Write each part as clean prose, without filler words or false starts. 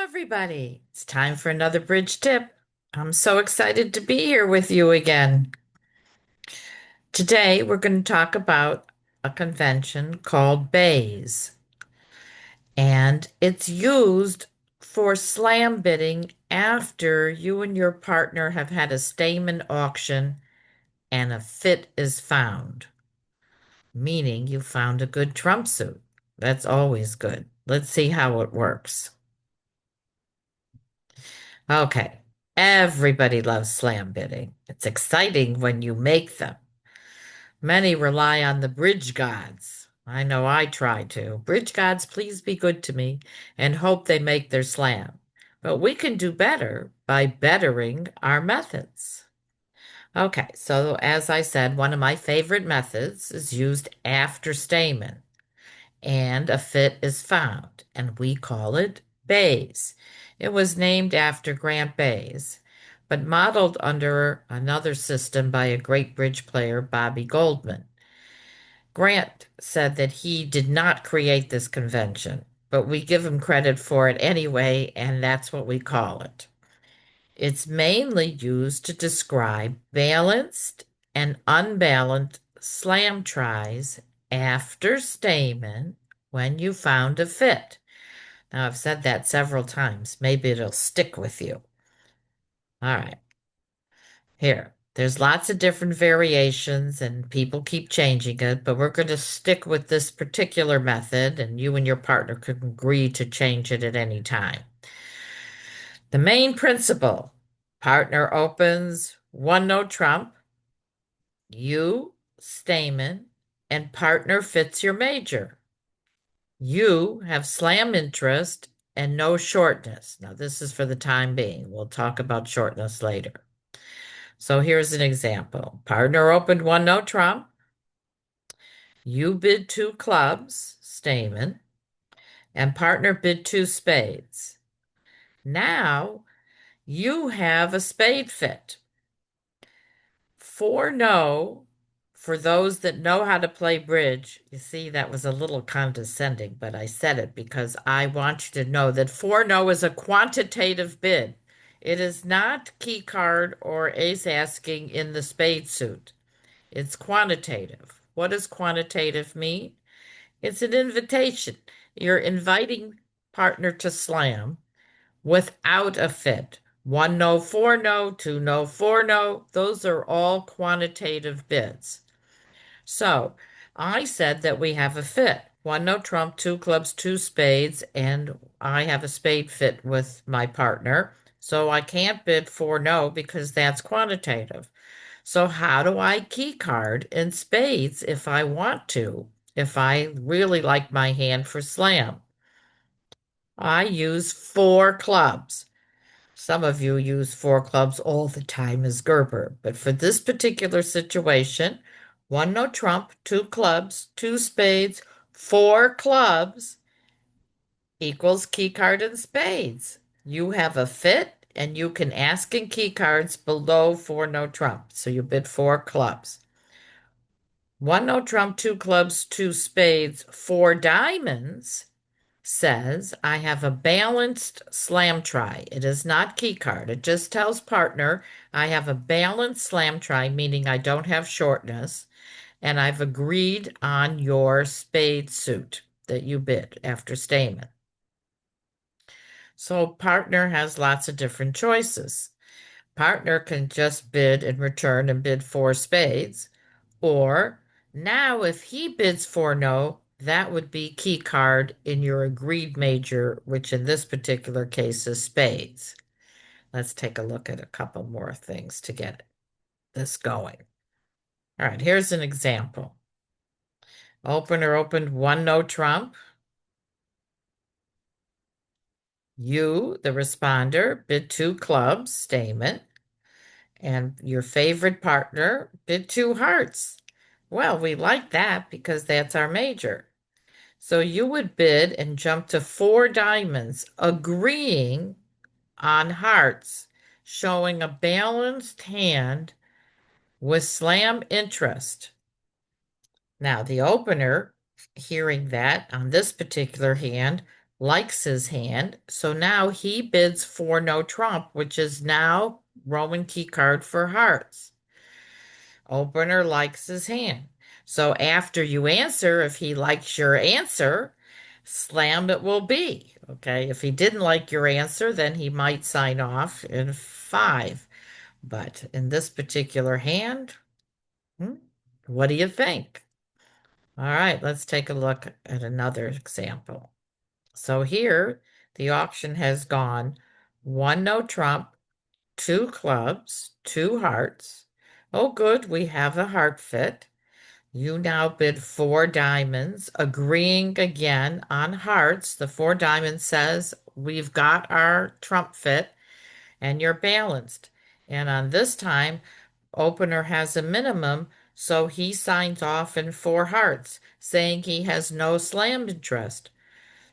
everybody. It's time for another bridge tip. I'm so excited to be here with you again. Today, we're going to talk about a convention called Baze, and it's used for slam bidding after you and your partner have had a Stayman auction and a fit is found, meaning you found a good trump suit. That's always good. Let's see how it works. Okay. Everybody loves slam bidding. It's exciting when you make them. Many rely on the bridge gods. I know I try to. Bridge gods, please be good to me and hope they make their slam. But we can do better by bettering our methods. Okay, so as I said, one of my favorite methods is used after Stayman and a fit is found, and we call it Baze. It was named after Grant Baze, but modeled under another system by a great bridge player, Bobby Goldman. Grant said that he did not create this convention, but we give him credit for it anyway, and that's what we call it. It's mainly used to describe balanced and unbalanced slam tries after Stayman when you found a fit. Now, I've said that several times. Maybe it'll stick with you. All right, here. There's lots of different variations and people keep changing it, but we're going to stick with this particular method, and you and your partner can agree to change it at any time. The main principle, partner opens one no trump, you, Stayman, and partner fits your major. You have slam interest and no shortness. Now, this is for the time being. We'll talk about shortness later. So here's an example. Partner opened one no trump. You bid two clubs, Stayman, and partner bid two spades. Now you have a spade fit. Four no for those that know how to play bridge. You see, that was a little condescending, but I said it because I want you to know that four no is a quantitative bid. It is not key card or ace asking in the spade suit. It's quantitative. What does quantitative mean? It's an invitation. You're inviting partner to slam without a fit. One no, four no, two no, four no. Those are all quantitative bids. So I said that we have a fit. One no trump, two clubs, two spades, and I have a spade fit with my partner. So I can't bid four no because that's quantitative. So how do I key card in spades if I want to, if I really like my hand for slam? I use four clubs. Some of you use four clubs all the time as Gerber, but for this particular situation, one no trump, two clubs, two spades, four clubs equals key card and spades. You have a fit and you can ask in key cards below four no trump. So you bid four clubs. One no trump, two clubs, two spades, four diamonds says I have a balanced slam try. It is not key card. It just tells partner I have a balanced slam try, meaning I don't have shortness, and I've agreed on your spade suit that you bid after Stayman. So partner has lots of different choices. Partner can just bid in return and bid four spades, or now if he bids four no, that would be key card in your agreed major, which in this particular case is spades. Let's take a look at a couple more things to get this going. All right, here's an example. Opener opened one no trump. You, the responder, bid two clubs, Stayman, and your favorite partner bid two hearts. Well, we like that because that's our major. So you would bid and jump to four diamonds, agreeing on hearts, showing a balanced hand with slam interest. Now, the opener, hearing that on this particular hand, likes his hand. So now he bids for no trump, which is now Roman key card for hearts. Opener likes his hand. So after you answer, if he likes your answer, slam it will be. Okay. If he didn't like your answer, then he might sign off in five. But in this particular hand, hmm, what do you think? All right, let's take a look at another example. So here, the auction has gone one no trump, two clubs, two hearts. Oh, good, we have a heart fit. You now bid four diamonds, agreeing again on hearts. The four diamonds says we've got our trump fit and you're balanced. And on this time, opener has a minimum, so he signs off in four hearts, saying he has no slam interest.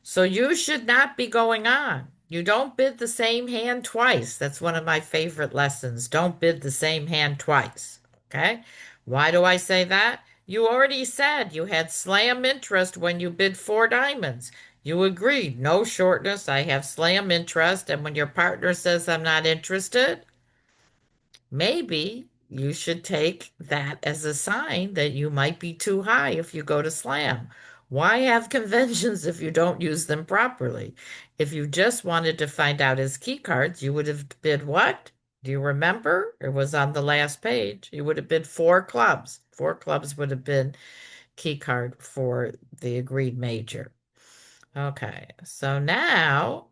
So you should not be going on. You don't bid the same hand twice. That's one of my favorite lessons. Don't bid the same hand twice. Okay? Why do I say that? You already said you had slam interest when you bid four diamonds. You agreed, no shortness, I have slam interest. And when your partner says I'm not interested, maybe you should take that as a sign that you might be too high if you go to slam. Why have conventions if you don't use them properly? If you just wanted to find out his key cards, you would have bid what? Do you remember? It was on the last page. You would have bid four clubs. Four clubs would have been key card for the agreed major. Okay, so now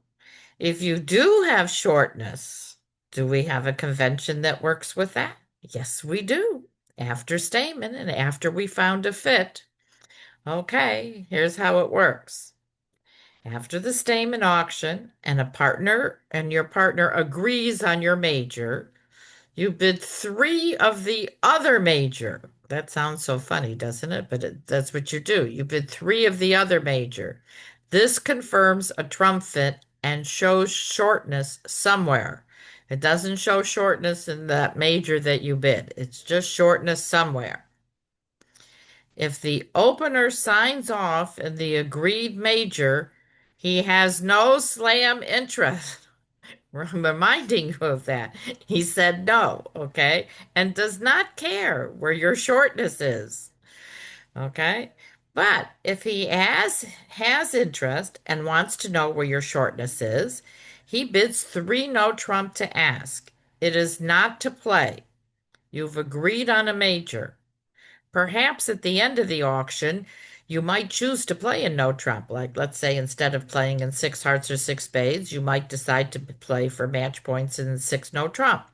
if you do have shortness, do we have a convention that works with that? Yes, we do. After Stayman and after we found a fit. Okay, here's how it works. After the Stayman auction and a partner and your partner agrees on your major, you bid three of the other major. That sounds so funny, doesn't it? But that's what you do. You bid three of the other major. This confirms a trump fit and shows shortness somewhere. It doesn't show shortness in that major that you bid. It's just shortness somewhere. If the opener signs off in the agreed major, he has no slam interest. Reminding you of that. He said no, okay, and does not care where your shortness is, okay? But if he has interest and wants to know where your shortness is, he bids three no trump to ask. It is not to play. You've agreed on a major. Perhaps at the end of the auction, you might choose to play in no trump. Like, let's say instead of playing in six hearts or six spades, you might decide to play for match points in six no trump.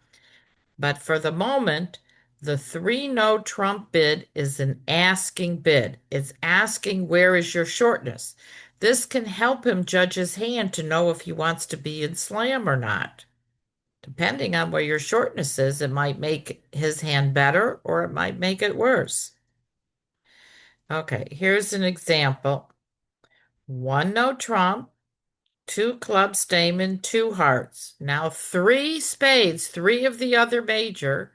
But for the moment, the three no trump bid is an asking bid. It's asking where is your shortness. This can help him judge his hand to know if he wants to be in slam or not. Depending on where your shortness is, it might make his hand better or it might make it worse. Okay, here's an example. One no trump, two clubs, Stayman, two hearts. Now three spades, three of the other major,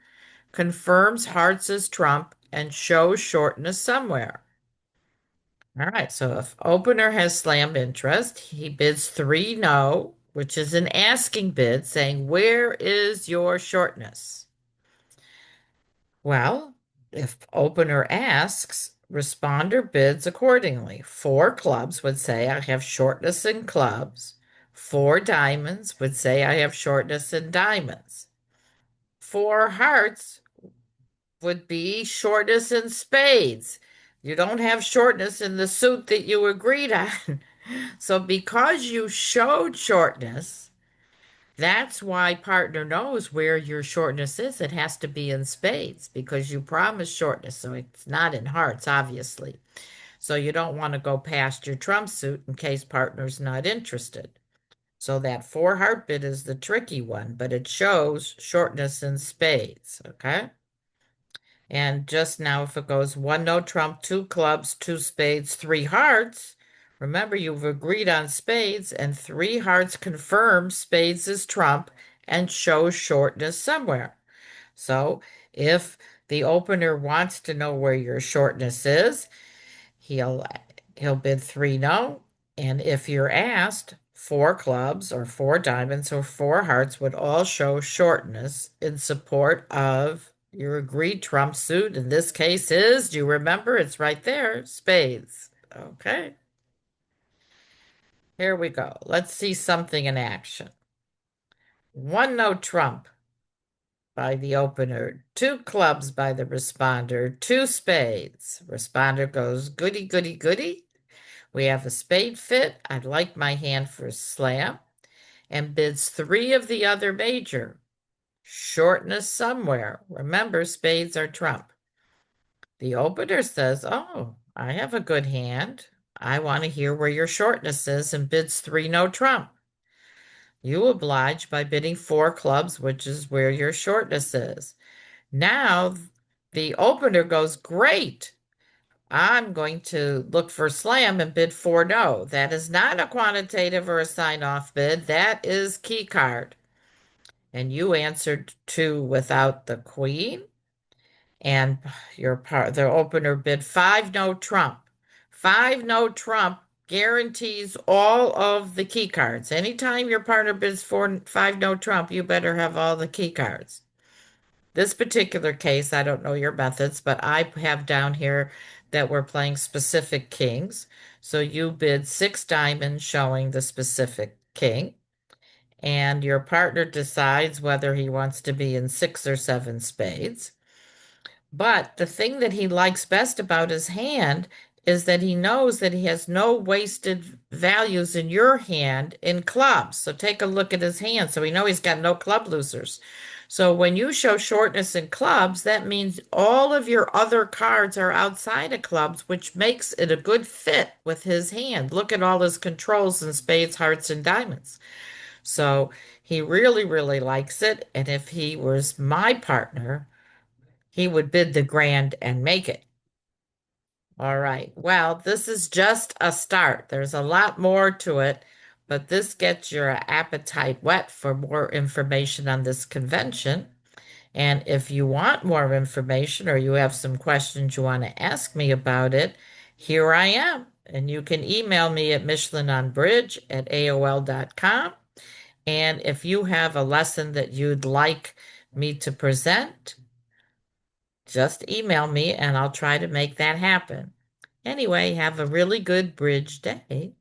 confirms hearts as trump and shows shortness somewhere. All right, so if opener has slam interest, he bids three no, which is an asking bid saying, where is your shortness? Well, if opener asks, responder bids accordingly. Four clubs would say, I have shortness in clubs. Four diamonds would say, I have shortness in diamonds. Four hearts would be shortness in spades. You don't have shortness in the suit that you agreed on. So because you showed shortness, that's why partner knows where your shortness is. It has to be in spades because you promised shortness. So it's not in hearts, obviously. So you don't want to go past your trump suit in case partner's not interested. So that four heart bid is the tricky one, but it shows shortness in spades. Okay. And just now, if it goes one no trump, two clubs, two spades, three hearts, remember you've agreed on spades, and three hearts confirms spades is trump and shows shortness somewhere. So if the opener wants to know where your shortness is, he'll he'll bid three no. And if you're asked, four clubs or four diamonds or four hearts would all show shortness in support of your agreed trump suit. In this case is, do you remember? It's right there, spades. Okay, here we go. Let's see something in action. One no trump by the opener, two clubs by the responder, two spades. Responder goes goody, goody, goody. We have a spade fit. I'd like my hand for slam. And bids three of the other major. Shortness somewhere. Remember, spades are trump. The opener says, oh, I have a good hand. I want to hear where your shortness is, and bids three no trump. You oblige by bidding four clubs, which is where your shortness is. Now the opener goes, great. I'm going to look for slam and bid four no. That is not a quantitative or a sign-off bid. That is key card. And you answered two without the queen, and the opener bid five no trump. Five no trump guarantees all of the key cards. Anytime your partner bids five no trump, you better have all the key cards. This particular case, I don't know your methods, but I have down here that we're playing specific kings. So you bid six diamonds showing the specific king, and your partner decides whether he wants to be in six or seven spades. But the thing that he likes best about his hand is that he knows that he has no wasted values in your hand in clubs. So take a look at his hand. So we know he's got no club losers. So when you show shortness in clubs, that means all of your other cards are outside of clubs, which makes it a good fit with his hand. Look at all his controls in spades, hearts, and diamonds. So he really, really likes it. And if he was my partner, he would bid the grand and make it. All right. Well, this is just a start. There's a lot more to it, but this gets your appetite whet for more information on this convention. And if you want more information or you have some questions you want to ask me about it, here I am. And you can email me at michelinonbridge@aol.com. And if you have a lesson that you'd like me to present, just email me and I'll try to make that happen. Anyway, have a really good bridge day.